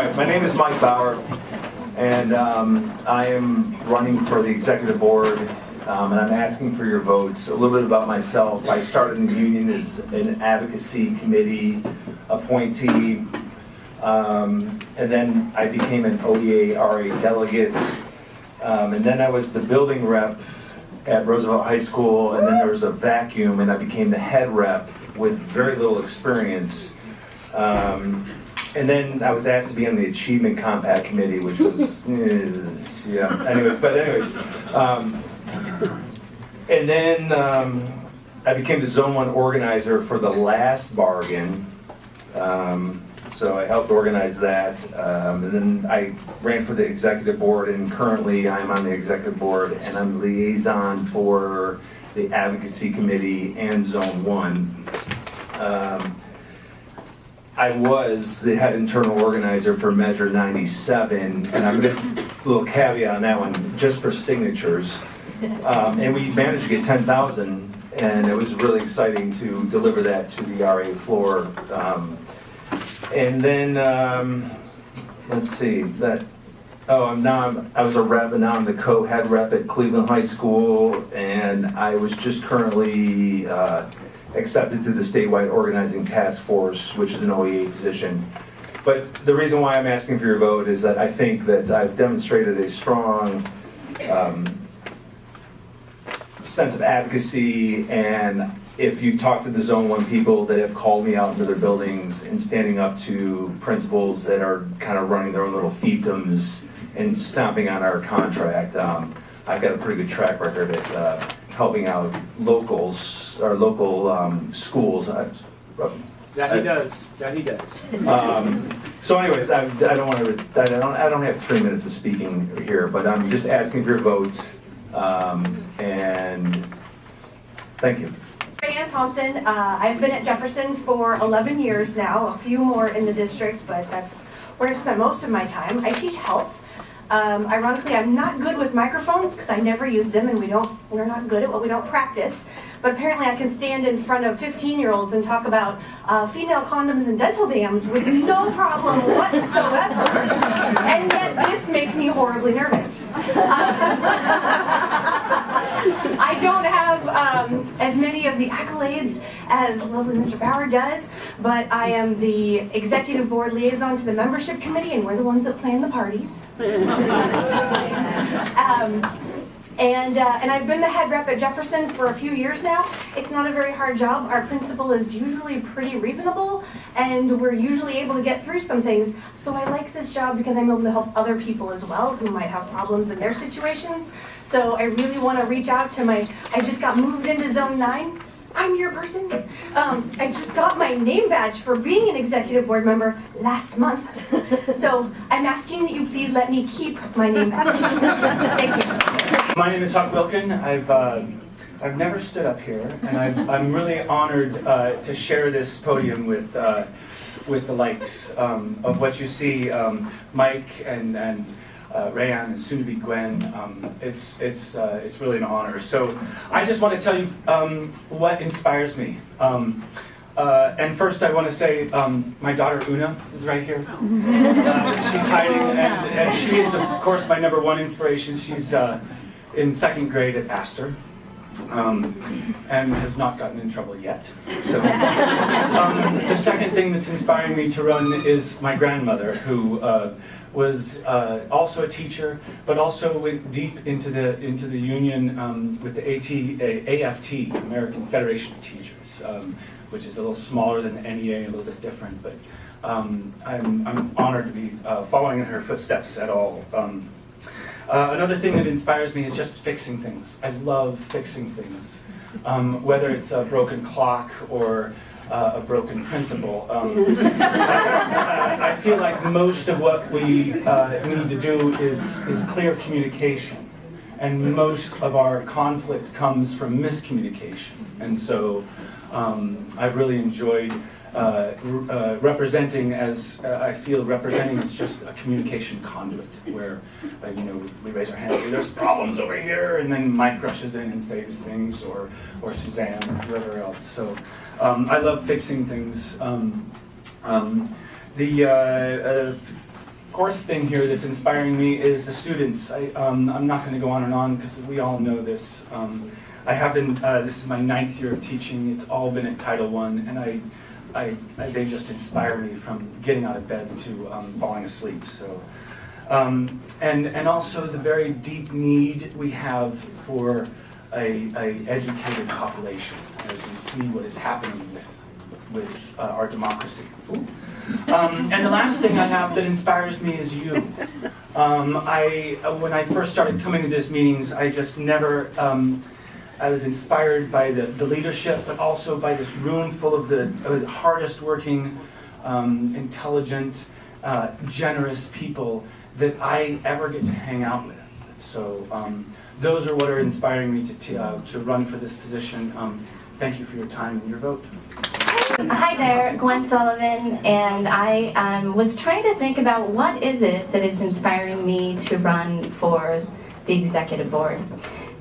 My name is Mike Bauer, and I am running for the executive board, and I'm asking for your votes. A little bit about myself. I started in the union as an advocacy committee appointee, and then I became an OEA RA delegate, and then I was the building rep at Roosevelt High School, and then there was a vacuum, and I became the head rep with very little experience. And then I was asked to be on the Achievement Compact Committee, which was, yeah, anyways. And then I became the Zone 1 organizer for the last bargain. So I helped organize that. And then I ran for the executive board, and currently I'm on the executive board, and I'm liaison for the Advocacy Committee and Zone 1. I was the head internal organizer for Measure 97, and I'm just a little caveat on that one, just for signatures. And we managed to get 10,000, and it was really exciting to deliver that to the RA floor. And then, let's see, I was a rep, and now I'm the co-head rep at Cleveland High School, and I was just currently accepted to the statewide organizing task force, which is an OEA position. But the reason why I'm asking for your vote is that I think that I've demonstrated a strong sense of advocacy, and if you've talked to the Zone 1 people that have called me out into their buildings and standing up to principals that are kind of running their own little fiefdoms and stomping on our contract, I've got a pretty good track record at helping out locals or local schools. That he does. So, anyways, I don't have 3 minutes of speaking here, but I'm just asking for your vote, and thank you. Ann Thompson. I've been at Jefferson for 11 years now, a few more in the district, but that's where I spent most of my time. I teach health. Ironically, I'm not good with microphones because I never use them, and we're not good at what we don't practice. But apparently I can stand in front of 15-year-olds and talk about female condoms and dental dams with no problem whatsoever. And yet this makes me horribly nervous. I don't have as many of the accolades as lovely Mr. Bauer does, but I am the executive board liaison to the membership committee, and we're the ones that plan the parties. And I've been the head rep at Jefferson for a few years now. It's not a very hard job. Our principal is usually pretty reasonable, and we're usually able to get through some things. So I like this job because I'm able to help other people as well who might have problems in their situations. So I really want to reach out to I just got moved into Zone 9. I'm your person. I just got my name badge for being an executive board member last month. So I'm asking that you please let me keep my name badge. Thank you. My name is Huck Wilkin. I've never stood up here, and I'm really honored to share this podium with the likes of what you see, Mike and Rayanne, and soon to be Gwen. It's really an honor. So I just want to tell you what inspires me. And first I want to say my daughter Una is right here. She's hiding, and she is of course my number one inspiration. She's in second grade at Astor. And has not gotten in trouble yet. So, the second thing that's inspiring me to run is my grandmother, who was also a teacher, but also went deep into the union with the AFT, American Federation of Teachers, which is a little smaller than the NEA, a little bit different. But I'm honored to be following in her footsteps at all. Another thing that inspires me is just fixing things. I love fixing things, whether it's a broken clock or a broken principle. I feel like most of what we need to do is clear communication, and most of our conflict comes from miscommunication. And so I've really enjoyed representing as representing is just a communication conduit where we raise our hands and say there's problems over here, and then Mike rushes in and saves things, or Suzanne or whoever else. So I love fixing things. fourth thing here that's inspiring me is the students. I'm not going to go on and on because we all know this. I have been, this is my 9th year of teaching. It's all been at Title I, and they just inspire me from getting out of bed to falling asleep. So, and also the very deep need we have for a educated population, as we see what is happening with our democracy. And the last thing I have that inspires me is you. When I first started coming to these meetings, I just never, I was inspired by the leadership, but also by this room full of the hardest working, intelligent, generous people that I ever get to hang out with. So those are what are inspiring me to run for this position. Thank you for your time and your vote. Hi there, Gwen Sullivan, and I was trying to think about what is it that is inspiring me to run for the executive board.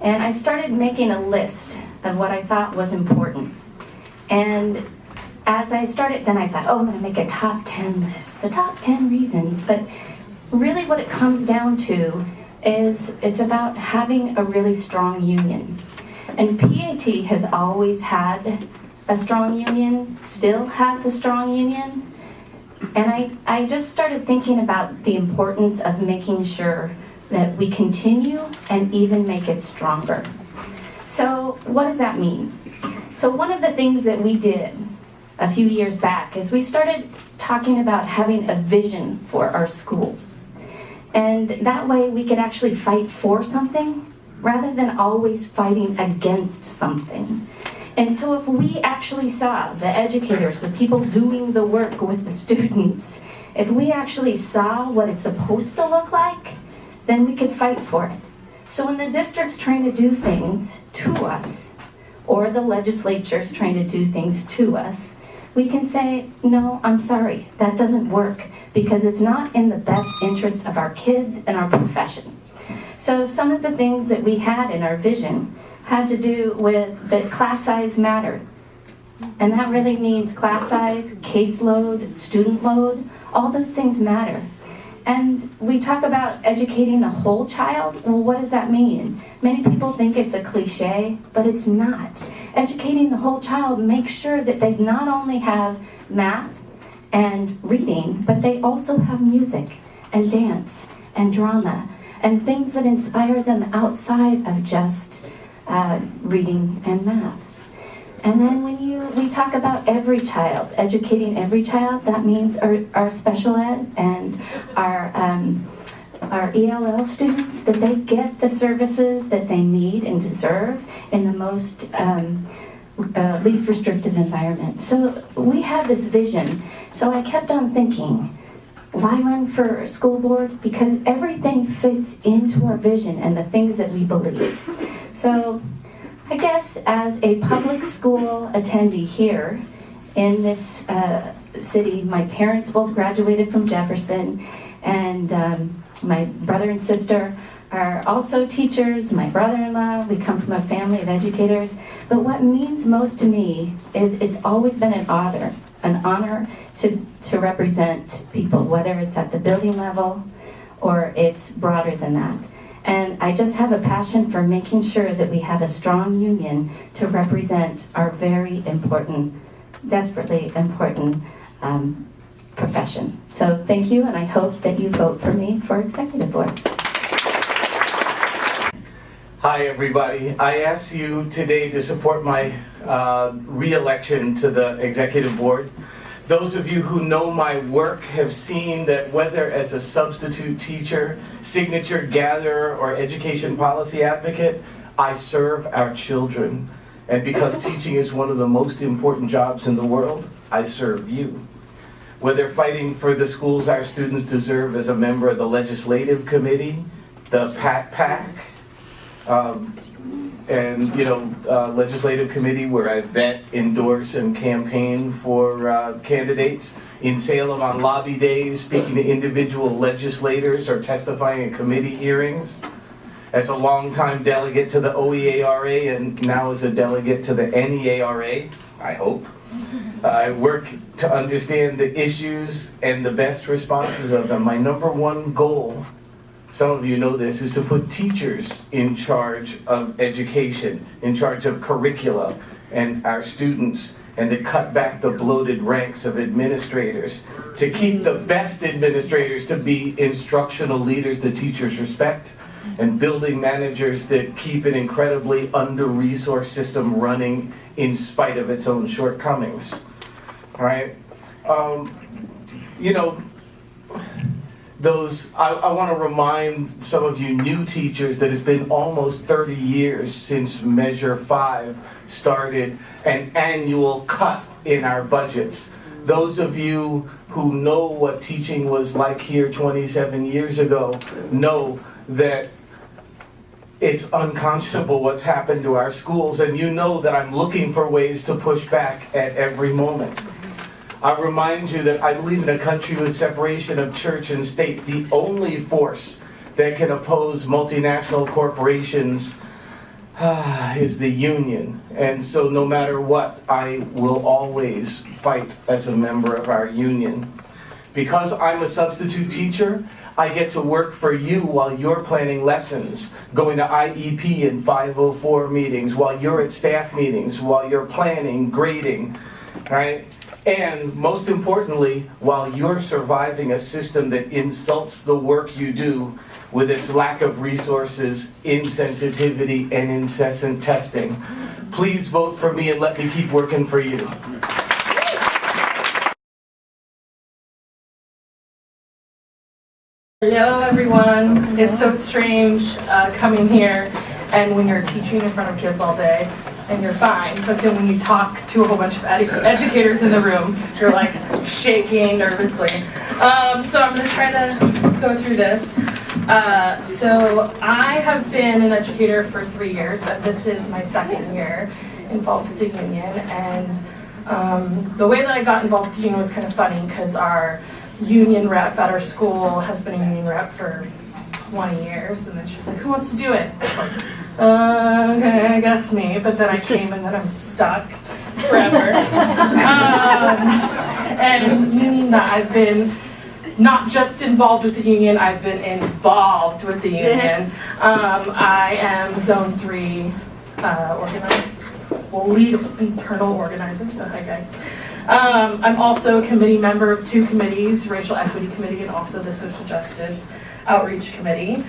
And I started making a list of what I thought was important. And as I started, then I thought, oh, I'm going to make a top 10 list, the top 10 reasons. But really what it comes down to is it's about having a really strong union. And PAT has always had a strong union, still has a strong union. And I just started thinking about the importance of making sure that we continue and even make it stronger. So what does that mean? So one of the things that we did a few years back is we started talking about having a vision for our schools. And that way we could actually fight for something rather than always fighting against something. And so if we actually saw the educators, the people doing the work with the students, if we actually saw what it's supposed to look like, then we could fight for it. So when the district's trying to do things to us, or the legislature's trying to do things to us, we can say, no, I'm sorry, that doesn't work, because it's not in the best interest of our kids and our profession. So some of the things that we had in our vision had to do with that class size mattered. And that really means class size, caseload, student load, all those things matter. And we talk about educating the whole child. Well, what does that mean? Many people think it's a cliche, but it's not. Educating the whole child makes sure that they not only have math and reading, but they also have music and dance and drama and things that inspire them outside of just reading and math. And then when we talk about every child, educating every child, that means our special ed and our ELL students, that they get the services that they need and deserve in the most least restrictive environment. So we have this vision. So I kept on thinking, why run for school board? Because everything fits into our vision and the things that we believe. So I guess as a public school attendee here in this city, my parents both graduated from Jefferson, and my brother and sister are also teachers, my brother-in-law, we come from a family of educators. But what means most to me is it's always been an honor to represent people, whether it's at the building level or it's broader than that. And I just have a passion for making sure that we have a strong union to represent our very important, desperately important profession. So thank you, and I hope that you vote for me for executive board. Hi everybody. I asked you today to support my re-election to the executive board. Those of you who know my work have seen that whether as a substitute teacher, signature gatherer, or education policy advocate, I serve our children. And because teaching is one of the most important jobs in the world, I serve you. Whether fighting for the schools our students deserve as a member of the legislative committee, the PAC, and legislative committee where I vet, endorse, and campaign for candidates. In Salem on lobby days, speaking to individual legislators or testifying at committee hearings. As a longtime delegate to the OEARA and now as a delegate to the NEARA, I hope. I work to understand the issues and the best responses of them. My number one goal, some of you know this, is to put teachers in charge of education, in charge of curricula and our students, and to cut back the bloated ranks of administrators, to keep the best administrators to be instructional leaders that teachers respect, and building managers that keep an incredibly under-resourced system running in spite of its own shortcomings. All right? You know, I want to remind some of you new teachers that it's been almost 30 years since Measure 5 started an annual cut in our budgets. Those of you who know what teaching was like here 27 years ago know that it's unconscionable what's happened to our schools, and you know that I'm looking for ways to push back at every moment. I remind you that I believe in a country with separation of church and state. The only force that can oppose multinational corporations is the union. And so no matter what, I will always fight as a member of our union. Because I'm a substitute teacher, I get to work for you while you're planning lessons, going to IEP and 504 meetings, while you're at staff meetings, while you're planning, grading, right? And most importantly, while you're surviving a system that insults the work you do with its lack of resources, insensitivity, and incessant testing. Please vote for me and let me keep working for you. Hello everyone. It's so strange coming here and when you're teaching in front of kids all day and you're fine, but then when you talk to a whole bunch of educators in the room, you're like shaking nervously. So I'm going to try to go through this. So I have been an educator for 3 years, and this is my second year involved with the union. And the way that I got involved with the union was kind of funny because our union rep at our school has been a union rep for 20 years, and then she was like, "Who wants to do it?" I was like, okay, I guess me. But then I came, and then I'm stuck forever. And I've been not just involved with the union, I've been involved with the union. I am Zone 3 organized, well, lead internal organizer, so hi guys. I'm also a committee member of 2 committees, Racial Equity Committee and also the Social Justice Outreach Committee,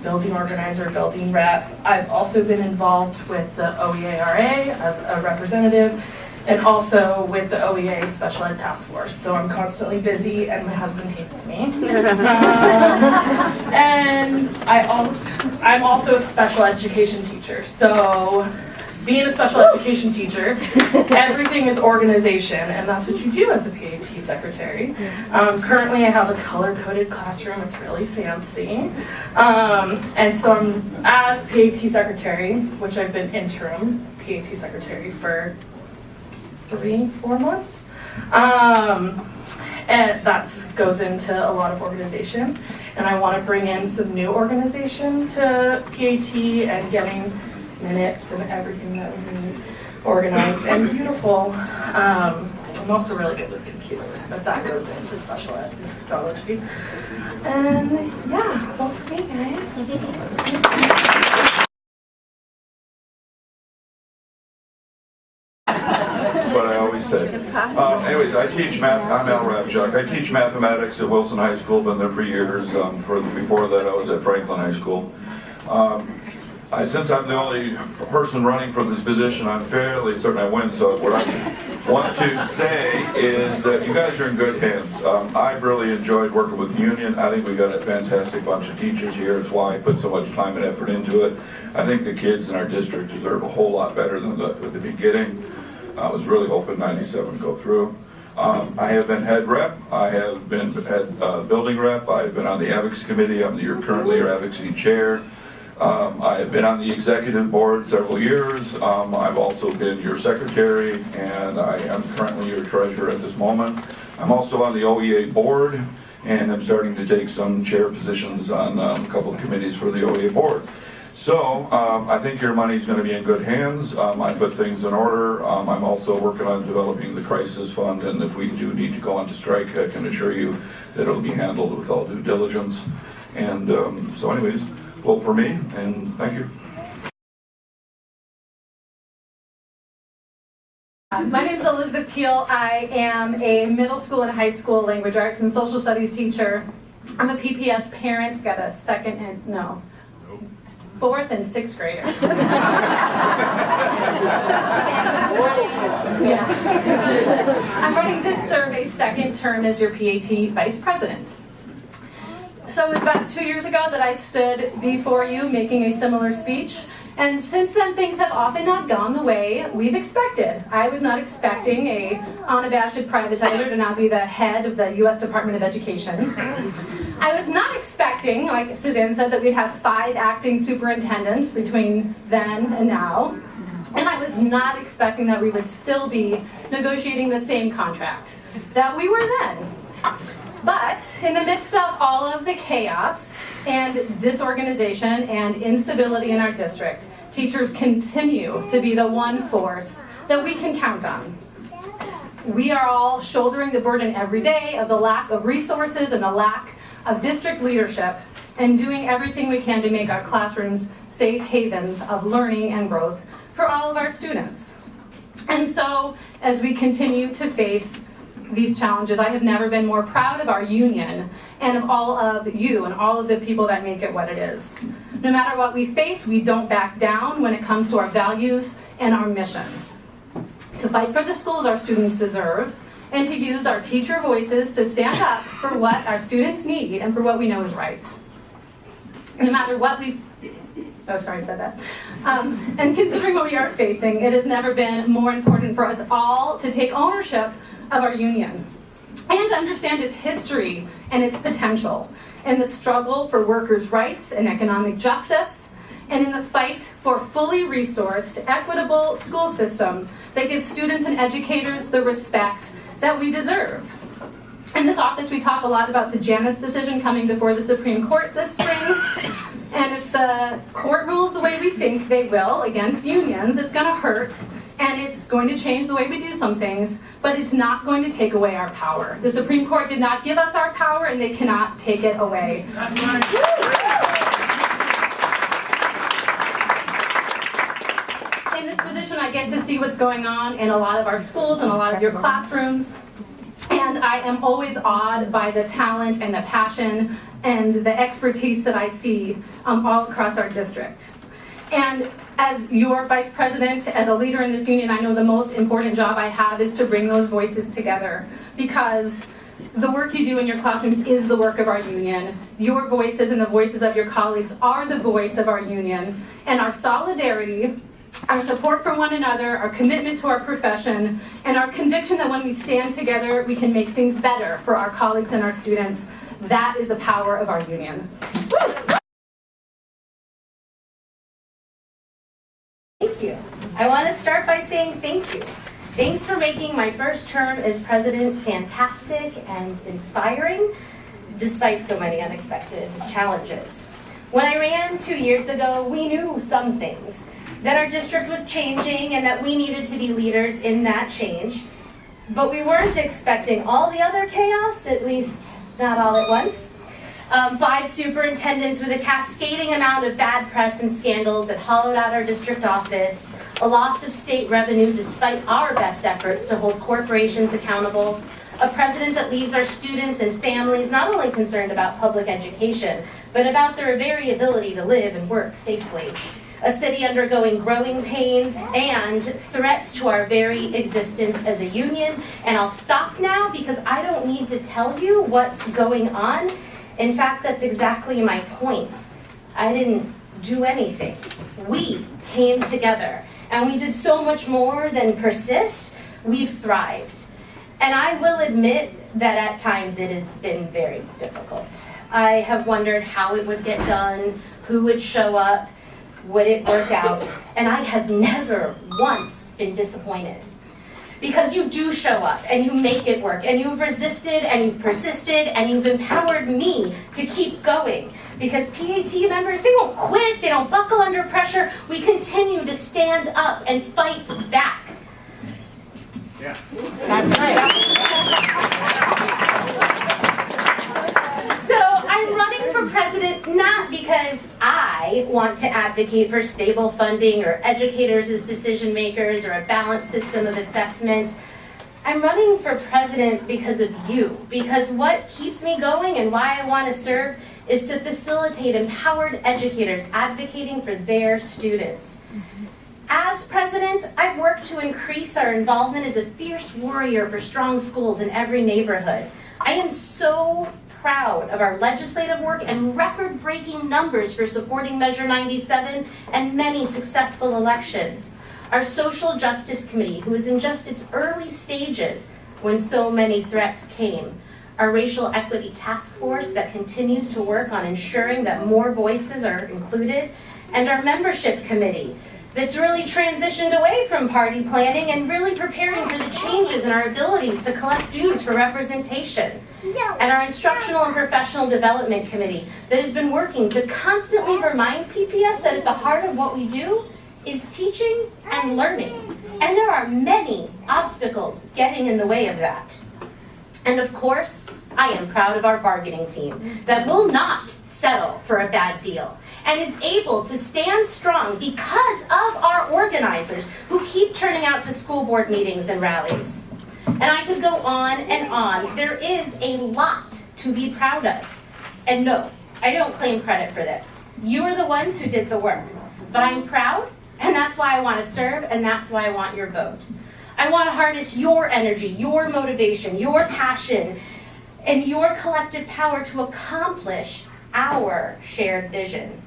building organizer, building rep. I've also been involved with the OEARA as a representative and also with the OEA Special Ed Task Force. So I'm constantly busy and my husband hates me. And I'm also a special education teacher. So being a special education teacher, everything is organization, and that's what you do as a PAT secretary. Currently, I have a color-coded classroom. It's really fancy. And so I'm, as PAT secretary, which I've been interim PAT secretary for 3-4 months. And that goes into a lot of organization. And I want to bring in some new organization to PAT and getting minutes and everything that we need organized and beautiful. I'm also really good with computers, but that goes into special ed and technology. And yeah, vote for me, guys. That's what I always say. Anyways, I teach math. I'm Al Rabchuk. I teach mathematics at Wilson High School. Been there for years. Before that, I was at Franklin High School. Since I'm the only person running for this position, I'm fairly certain I win. So what I want to say is that you guys are in good hands. I've really enjoyed working with the union. I think we got a fantastic bunch of teachers here. It's why I put so much time and effort into it. I think the kids in our district deserve a whole lot better than at the beginning. I was really hoping 97 would go through. I have been head rep. I have been head building rep. I've been on the advocacy committee. I'm currently your advocacy chair. I have been on the executive board several years. I've also been your secretary, and I am currently your treasurer at this moment. I'm also on the OEA board, and I'm starting to take some chair positions on a couple of committees for the OEA board. So I think your money is going to be in good hands. I put things in order. I'm also working on developing the crisis fund, and if we do need to go on to strike, I can assure you that it'll be handled with all due diligence. And so anyways, vote for me, and thank you. My name is Elizabeth Teal. I am a middle school and high school language arts and social studies teacher. I'm a PPS parent. Got a fourth and sixth grader. I'm running this survey second term as your PAT vice president. So it was about 2 years ago that I stood before you making a similar speech. And since then, things have often not gone the way we've expected. I was not expecting a unabashed privatizer to now be the head of the U.S. Department of Education. I was not expecting, like Suzanne said, that we'd have 5 acting superintendents between then and now. And I was not expecting that we would still be negotiating the same contract that we were then. But in the midst of all of the chaos and disorganization and instability in our district, teachers continue to be the one force that we can count on. We are all shouldering the burden every day of the lack of resources and the lack of district leadership, and doing everything we can to make our classrooms safe havens of learning and growth for all of our students. And so, as we continue to face these challenges, I have never been more proud of our union and of all of you and all of the people that make it what it is. No matter what we face, we don't back down when it comes to our values and our mission. To fight for the schools our students deserve, and to use our teacher voices to stand up for what our students need and for what we know is right. No matter what we've and considering what we are facing, it has never been more important for us all to take ownership of our union and to understand its history and its potential in the struggle for workers' rights and economic justice, and in the fight for fully resourced, equitable school system that gives students and educators the respect that we deserve. In this office, we talk a lot about the Janus decision coming before the Supreme Court this spring. And if the court rules the way we think they will against unions, it's going to hurt, and it's going to change the way we do some things, but it's not going to take away our power. The Supreme Court did not give us our power, and they cannot take it away. That's right. In this position, I get to see what's going on in a lot of our schools and a lot of your classrooms. And I am always awed by the talent and the passion and the expertise that I see all across our district. And as your vice president, as a leader in this union, I know the most important job I have is to bring those voices together, because the work you do in your classrooms is the work of our union. Your voices and the voices of your colleagues are the voice of our union. And our solidarity, our support for one another, our commitment to our profession, and our conviction that when we stand together, we can make things better for our colleagues and our students. That is the power of our union. Thank you. I want to start by saying thank you. Thanks for making my first term as president fantastic and inspiring, despite so many unexpected challenges. When I ran 2 years ago, we knew some things. That our district was changing and that we needed to be leaders in that change. But we weren't expecting all the other chaos, at least not all at once. 5 superintendents with a cascading amount of bad press and scandals that hollowed out our district office, a loss of state revenue despite our best efforts to hold corporations accountable, a president that leaves our students and families not only concerned about public education, but about their very ability to live and work safely. A city undergoing growing pains and threats to our very existence as a union. And I'll stop now because I don't need to tell you what's going on. In fact, that's exactly my point. I didn't do anything. We came together, and we did so much more than persist. We've thrived. And I will admit that at times it has been very difficult. I have wondered how it would get done, who would show up, would it work out? And I have never once been disappointed. because you do show up and you make it work, and you've resisted and you've persisted and you've empowered me to keep going. Because PAT members, they won't quit, they don't buckle under pressure. We continue to stand up and fight back. Yeah. That's right. So I'm running for president not because I want to advocate for stable funding or educators as decision makers or a balanced system of assessment. I'm running for president because of you, because what keeps me going and why I want to serve is to facilitate empowered educators advocating for their students. As president, I've worked to increase our involvement as a fierce warrior for strong schools in every neighborhood. I am so proud of our legislative work and record-breaking numbers for supporting Measure 97 and many successful elections. Our Social Justice Committee, who is in just its early stages when so many threats came. Our Racial Equity Task Force that continues to work on ensuring that more voices are included. And our Membership Committee that's really transitioned away from party planning and really preparing for the changes in our abilities to collect dues for representation. And our Instructional and Professional Development Committee that has been working to constantly remind PPS that at the heart of what we do is teaching and learning. And there are many obstacles getting in the way of that. And of course, I am proud of our bargaining team that will not settle for a bad deal and is able to stand strong because of our organizers who keep turning out to school board meetings and rallies. And I could go on and on. There is a lot to be proud of. And no, I don't claim credit for this. You are the ones who did the work. But I'm proud, and that's why I want to serve, and that's why I want your vote. I want to harness your energy, your motivation, your passion, and your collective power to accomplish our shared vision.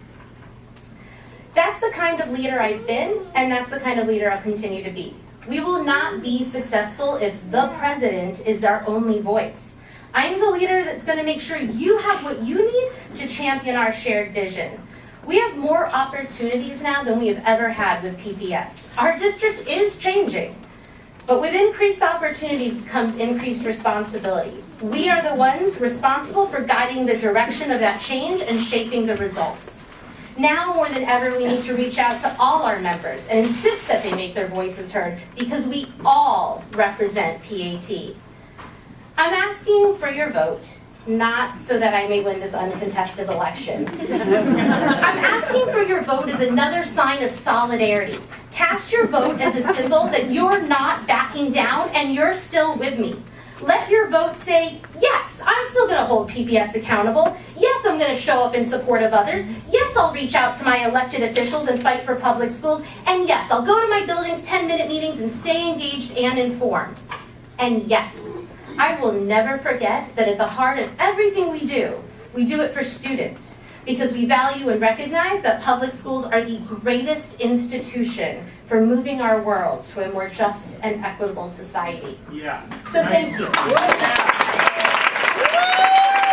That's the kind of leader I've been, and that's the kind of leader I'll continue to be. We will not be successful if the president is our only voice. I'm the leader that's going to make sure you have what you need to champion our shared vision. We have more opportunities now than we have ever had with PPS. Our district is changing, but with increased opportunity comes increased responsibility. We are the ones responsible for guiding the direction of that change and shaping the results. Now more than ever, we need to reach out to all our members and insist that they make their voices heard because we all represent PAT. I'm asking for your vote, not so that I may win this uncontested election. I'm asking for your vote as another sign of solidarity. Cast your vote as a symbol that you're not backing down and you're still with me. Let your vote say, yes, I'm still going to hold PPS accountable. Yes, I'm going to show up in support of others. Yes, I'll reach out to my elected officials and fight for public schools. And yes, I'll go to my building's 10-minute meetings and stay engaged and informed. And yes, I will never forget that at the heart of everything we do it for students. Because we value and recognize that public schools are the greatest institution for moving our world to a more just and equitable society. Yeah. So thank you.